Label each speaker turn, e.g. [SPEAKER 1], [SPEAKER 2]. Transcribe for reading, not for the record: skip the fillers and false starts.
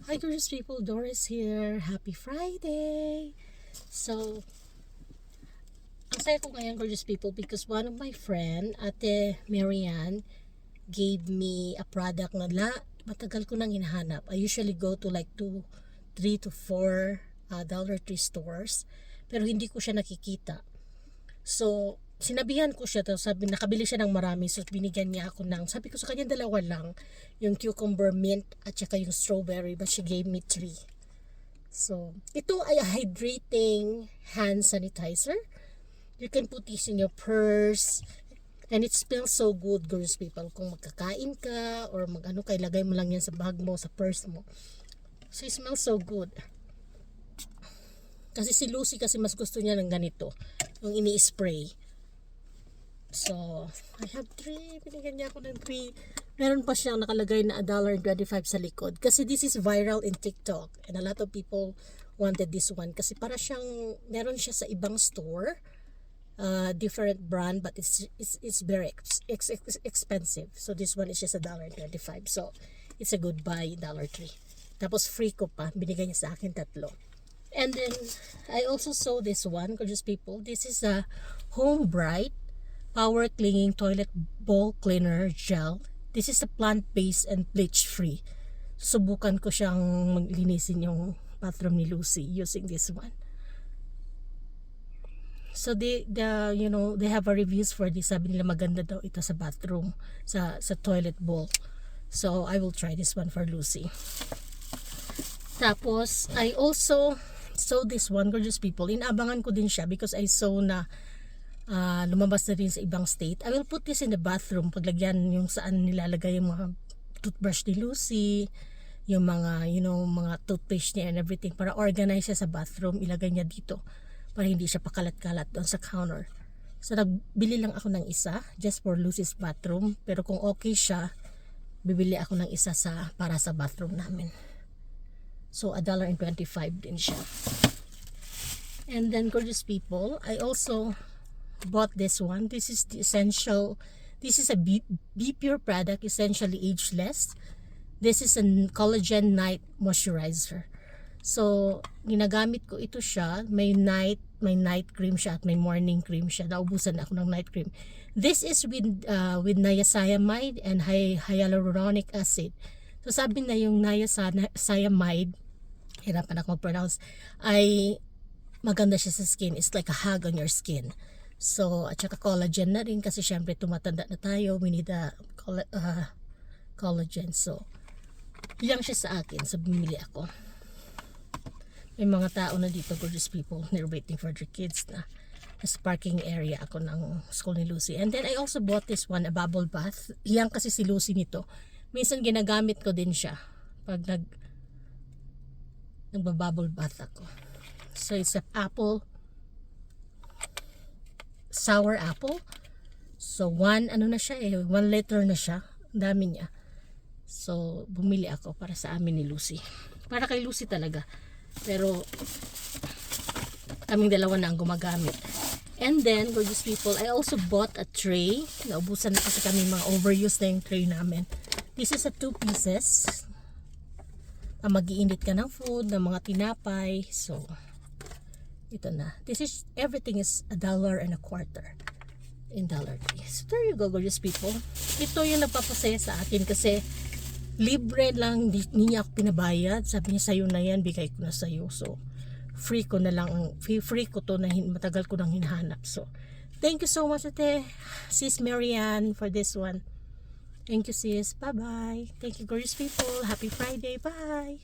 [SPEAKER 1] Hi gorgeous people, Doris here. Happy Friday! So, ang saya ko ngayon gorgeous people because one of my friend, Ate Marianne, gave me a product na matagal ko nang hinahanap. I usually go to like 3 to 4 Dollar Tree stores pero hindi ko siya nakikita. So, sinabihan ko siya, tapos sabi, nakabili siya ng marami, so binigyan niya ako ng, sabi ko sa kanya dalawa lang, yung cucumber mint at saka yung strawberry, but she gave me 3. So, ito ay a hydrating hand sanitizer. You can put this in your purse, and it smells so good, girls people. Kung magkakain ka, or mag-ano ka, ilagay mo lang yan sa bag mo, sa purse mo. So, it smells so good. Kasi si Lucy kasi mas gusto niya ng ganito, yung ini-spray. So, I have 3. Binigyan niya ako ng 3. Meron pa siyang nakalagay na $1.25 sa likod. Kasi this is viral in TikTok. And a lot of people wanted this one. Kasi para siyang, meron siya sa ibang store. Different brand. But it's very expensive. So, this one is just $1.25. So, it's a good buy, $3. Tapos, free ko pa. Binigay niya sa akin 3. And then, I also saw this one, gorgeous people. This is a Home Bright Power Clinging Toilet Bowl Cleaner Gel. This is a plant-based and bleach-free. Subukan ko siyang maglinisin yung bathroom ni Lucy using this one. So they have a reviews for this. Sabi nila maganda daw ito sa bathroom, sa toilet bowl. So I will try this one for Lucy. Tapos I also saw this one, gorgeous people. Inabangan ko din siya because I saw na lumabas na rin sa ibang state. I will put this in the bathroom. Paglagyan yung saan nilalagay yung mga toothbrush ni Lucy, yung mga, mga toothpaste niya and everything. Para organize siya sa bathroom, ilagay niya dito. Para hindi siya pakalat-kalat doon sa counter. So, nagbili lang ako ng isa, just for Lucy's bathroom. Pero kung okay siya, bibili ako ng isa para sa bathroom namin. So, $1.25 din siya. And then, gorgeous people, I also bought this one. This is the essential. This is a Be Pure product, essentially ageless. This is a collagen night moisturizer. So ginagamit ko ito siya. May night cream siya at may morning cream siya. Naubusan ako ng night cream. This is with niacinamide and hyaluronic acid. So sabi na yung niacinamide, hirapan ako mag-pronounce, ay maganda siya sa skin. It's like a hug on your skin. So, at saka collagen na rin kasi syempre tumatanda na tayo. We need collagen. So, yan siya sa akin. So, bumili ako. May mga tao na dito, gorgeous people. They're waiting for their kids na. Sa parking area ako ng school ni Lucy. And then, I also bought this one, a bubble bath. Yan kasi si Lucy nito. Minsan ginagamit ko din siya pag nagbabubble bath ako. So, it's an sour apple. So 1 liter na siya. Ang dami niya. So bumili ako para sa amin ni Lucy. Para kay Lucy talaga. Pero kaming dalawa na ang gumagamit. And then, gorgeous people, I also bought a tray. Naubusan na kasi kami, mga overused na yung tray namin. This is a 2 pieces. Mag-iinit ka ng food, ng mga tinapay. So ito na. Everything is $1.25 in Dollar Tree. So there you go, gorgeous people. Ito yung nagpapasaya sa akin kasi libre lang, hindi niya ako pinabayad. Sabi niya, sa'yo na yan, bigay ko na sa'yo. So free ko to na matagal ko nang hinahanap. So thank you so much, ate Sis Marianne, for this one. Thank you, sis. Bye bye. Thank you, gorgeous people. Happy Friday. Bye.